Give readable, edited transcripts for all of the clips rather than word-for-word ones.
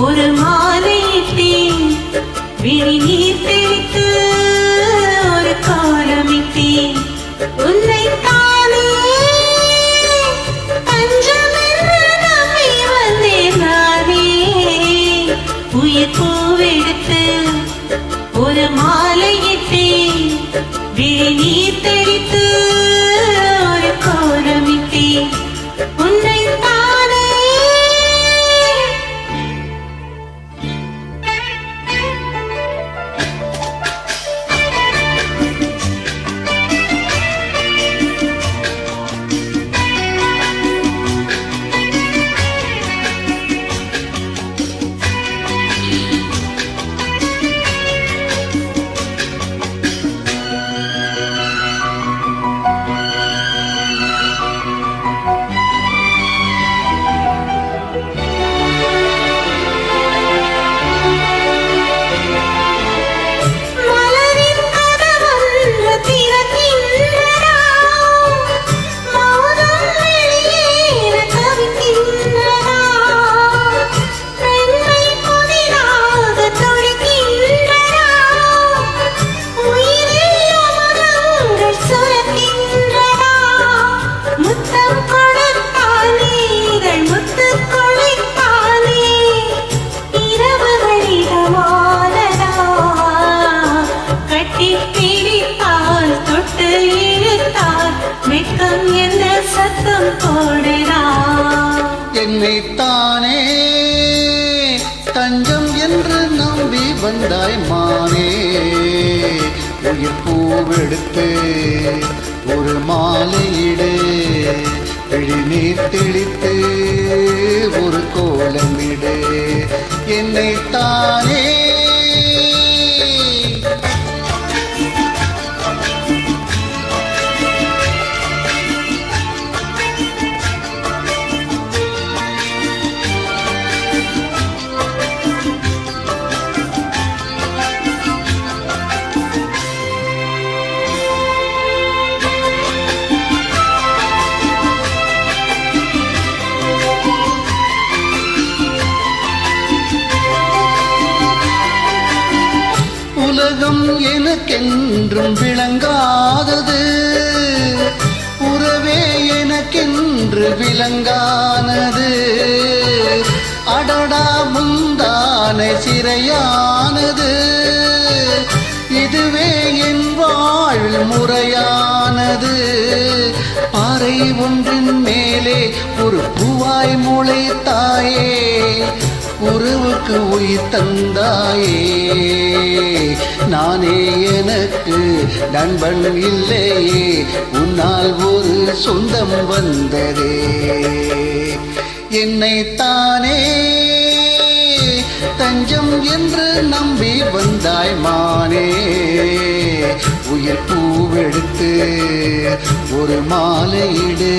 ஒரு மாலையிட்டேன் விழி நீர் தெளித்து ஒரு காலமிட்டேன் உன்னை தானே தஞ்சமென்று நம்பி வந்தேன் நானே உயிர் பூவெடுத்து ஒரு மாலையிட்டேன் விழி நீர் தெளித்து ஒரு கோலமிட்டேன் உன்னை தானே. என்னைத்தானே தஞ்சம் என்று நம்பி வந்தாய் மானே உயிர் பூவெடுத்து ஒரு மாலையிடு விழி நீர் தெளித்து ஒரு கோலமிடு என்னைத்தானே. உலகம் எனக்கென்றும் விளங்காதது உறவே எனக்கென்று விளங்கானது அடடா முந்தானை சிறையானது இதுவே என் வாழ்வில் முறையானது பாறை ஒன்றின் மேலே ஒரு பூவாய் முளைத்தாயே உறவுக்கு உயிர் தந்தாயே நானே எனக்கு நண்பன் இல்லையே உன்னால் ஒரு சொந்தம் வந்ததே என்னைத்தானே தஞ்சம் என்று நம்பி வந்தாய் மானே உயிர் பூவெடுத்து ஒரு மாலையிடு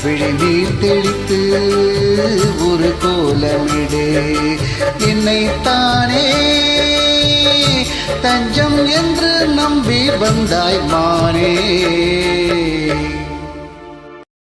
விழி நீர் தெளித்து ஒரு கோலமிடு என்னைத்தானே தஞ்சம் என்று நம்பி வந்தாய் மானே.